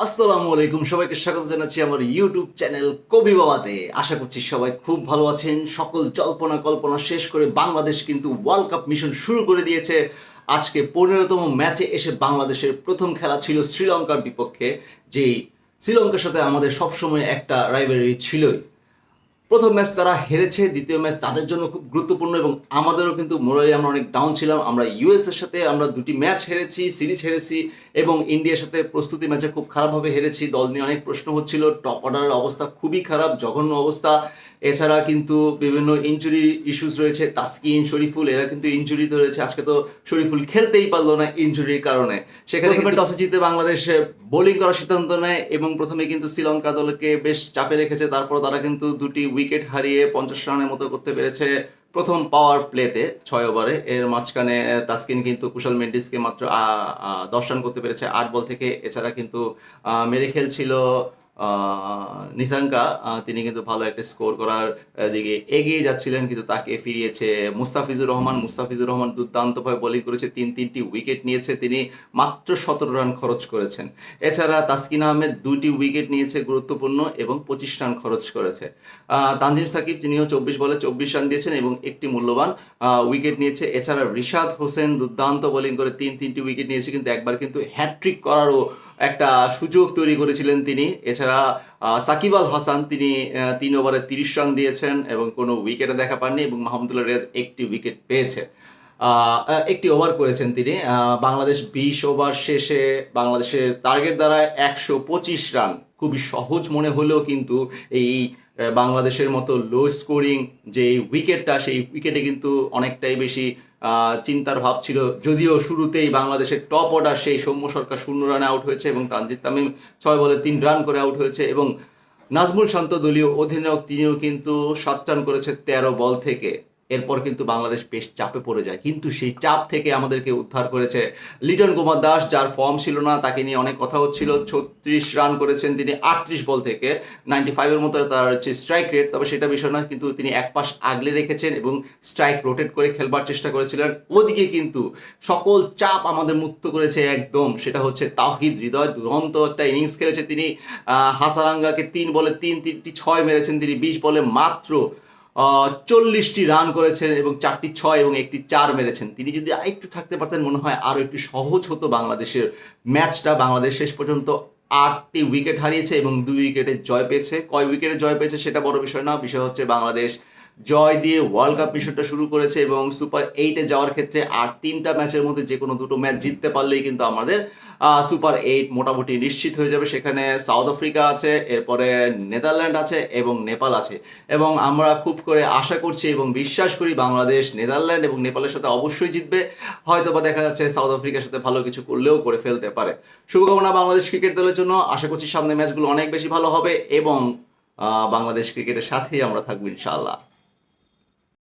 আসসালামু আলাইকুম, সবাইকে স্বাগত জানাচ্ছি আমার ইউটিউব চ্যানেল কবি বাবাতে। আশা করছি সবাই খুব ভালো আছেন। সকল জল্পনা কল্পনা শেষ করে বাংলাদেশ কিন্তু ওয়ার্ল্ড কাপ মিশন শুরু করে দিয়েছে। আজকে 15তম ম্যাচে এসে বাংলাদেশের প্রথম খেলা ছিল শ্রীলঙ্কার বিপক্ষে, যেই শ্রীলঙ্কার সাথে আমাদের সবসময় একটা রাইভালরি ছিলই। প্রথম ম্যাচ তারা হেরেছে, দ্বিতীয় ম্যাচ তাদের জন্য খুব গুরুত্বপূর্ণ এবং আমাদেরও কিন্তু মোরালি আমরা অনেক ডাউন ছিলাম। আমরা ইউএস এর সাথে আমরা দুটি ম্যাচ হেরেছি, সিরিজ হেরেছি এবং ইন্ডিয়ার সাথে প্রস্তুতি ম্যাচে খুব খারাপভাবে হেরেছি। দল নিয়ে অনেক প্রশ্ন হচ্ছিল, টপ অর্ডারের অবস্থা খুবই খারাপ, জঘন্য অবস্থা। এছাড়া কিন্তু বিভিন্ন ইনজুরি ইস্যুস রয়েছে। তাসকিন, শরীফুল এরা কিন্তু ইনজুরিতে রয়েছে। আজকে তো শরীফুল খেলতেই পারলো না ইনজুরির কারণে। সেখানে কিন্তু টসে জিতে বাংলাদেশ বোলিং করার সিদ্ধান্ত নেয় এবং প্রথমে কিন্তু শ্রীলঙ্কা দলকে বেশ চাপে রেখেছে। তারপর তারা কিন্তু দুটি উইকেট হারিয়ে 50 রানের মতো করতে পেরেছে প্রথম পাওয়ার প্লেতে 6 ওভারে। এর মাঝখানে তাসকিন কিন্তু কুশাল মেন্ডিসকে মাত্র 10 রান করতে পেরেছে 8 বল থেকে। এছাড়া কিন্তু মেরে খেলছিল নিসাঙ্কা, তিনি কিন্তু ভালো একটা স্কোর করার দিকে এগিয়ে যাচ্ছিলেন, কিন্তু তাকে ফিরিয়েছে মুস্তাফিজুর রহমান। মুস্তাফিজুর রহমান দুর্দান্তভাবে বোলিং করেছে, তিনটি উইকেট নিয়েছে, তিনি মাত্র 17 রান খরচ করেছেন। এছাড়া তাসকিন আহমেদ 2টি উইকেট নিয়েছে গুরুত্বপূর্ণ এবং 25 রান খরচ করেছে। তানজিম সাকিব, যিনিও 24 বলে 24 রান দিয়েছেন এবং একটি মূল্যবান উইকেট নিয়েছে। এছাড়া রিশাদ হোসেন দুর্দান্ত বোলিং করে তিনটি উইকেট নিয়েছে, কিন্তু একবার কিন্তু হ্যাট্রিক করারও একটা সুযোগ তৈরি করেছিলেন তিনি। এছাড়া সাকিব আল হাসান, তিনি 3 ওভারে 30 রান দিয়েছেন এবং কোনো উইকেটে দেখা পাননি এবং মাহমুদুল্লাহ রিয়াদ একটি উইকেট পেয়েছে, একটি ওভার করেছেন তিনি। বাংলাদেশ 20 ওভার শেষে বাংলাদেশের টার্গেট দ্বারা 125 রান। খুবই সহজ মনে হলেও কিন্তু এই বাংলাদেশের মতো লো স্কোরিং যে উইকেটটা, সেই উইকেটে কিন্তু অনেকটাই বেশি চিন্তার ভাব ছিল। যদিও শুরুতেই বাংলাদেশের টপ অর্ডার সেই সৌম্য সরকার 0 রানে আউট হয়েছে এবং তানজিদ তামিম 6 বলে 3 রান করে আউট হয়েছে এবং নাজমুল শান্ত দলীয় অধিনায়ক, তিনিও কিন্তু 7 রান করেছে 13 বল থেকে। এরপর কিন্তু বাংলাদেশ বেশ চাপে পড়ে যায়, কিন্তু সেই চাপ থেকে আমাদেরকে উদ্ধার করেছে লিটন কুমার দাস, যার ফর্ম ছিল না, তাকে নিয়ে অনেক কথা হচ্ছিল। 36 রান করেছেন তিনি 38 বল থেকে, 95 এর মতো তার হচ্ছে স্ট্রাইক রেট। তবে সেটা বিষয় না, কিন্তু তিনি এক পাশ আগলে রেখেছেন এবং স্ট্রাইক রোটেট করে খেলবার চেষ্টা করেছিলেন। ওদিকে কিন্তু সকল চাপ আমাদের মুক্ত করেছে একদম, সেটা হচ্ছে তাওহিদ হৃদয়। দুরন্ত একটা ইনিংস খেলেছে তিনি। হাসারাঙ্গাকে 3 বলে 3টি 6 মেরেছেন তিনি। 20 বলে মাত্র 40টি রান করেছেন এবং 4টি 6 এবং একটি 4 মেরেছেন তিনি। যদি আরেকটু থাকতে পারতেন মনে হয় আরো একটু সহজ হতো বাংলাদেশের ম্যাচটা। বাংলাদেশ শেষ পর্যন্ত 8টি উইকেট হারিয়েছে এবং 2 উইকেটে জয় পেয়েছে। কয় উইকেটে জয় পেয়েছে সেটা বড় বিষয় না, বিষয় হচ্ছে বাংলাদেশ জয় দিয়ে ওয়ার্ল্ড কাপ মিশনটা শুরু করেছে এবং সুপার 8-এ যাওয়ার ক্ষেত্রে আর 3টা ম্যাচের মধ্যে যে কোনো 2টো ম্যাচ জিততে পারলেই কিন্তু আমাদের সুপার 8 মোটামুটি নিশ্চিত হয়ে যাবে। সেখানে সাউথ আফ্রিকা আছে, এরপরে নেদারল্যান্ড আছে এবং নেপাল আছে। এবং আমরা খুব করে আশা করছি এবং বিশ্বাস করি বাংলাদেশ নেদারল্যান্ড এবং নেপালের সাথে অবশ্যই জিতবে। হয়তো বা দেখা যাচ্ছে সাউথ আফ্রিকার সাথে ভালো কিছু করলেও করে ফেলতে পারে। শুভকামনা বাংলাদেশ ক্রিকেট দলের জন্য। আশা করছি সামনে ম্যাচগুলো অনেক বেশি ভালো হবে এবং বাংলাদেশ ক্রিকেটের সাথেই আমরা থাকবো ইনশাআল্লাহ।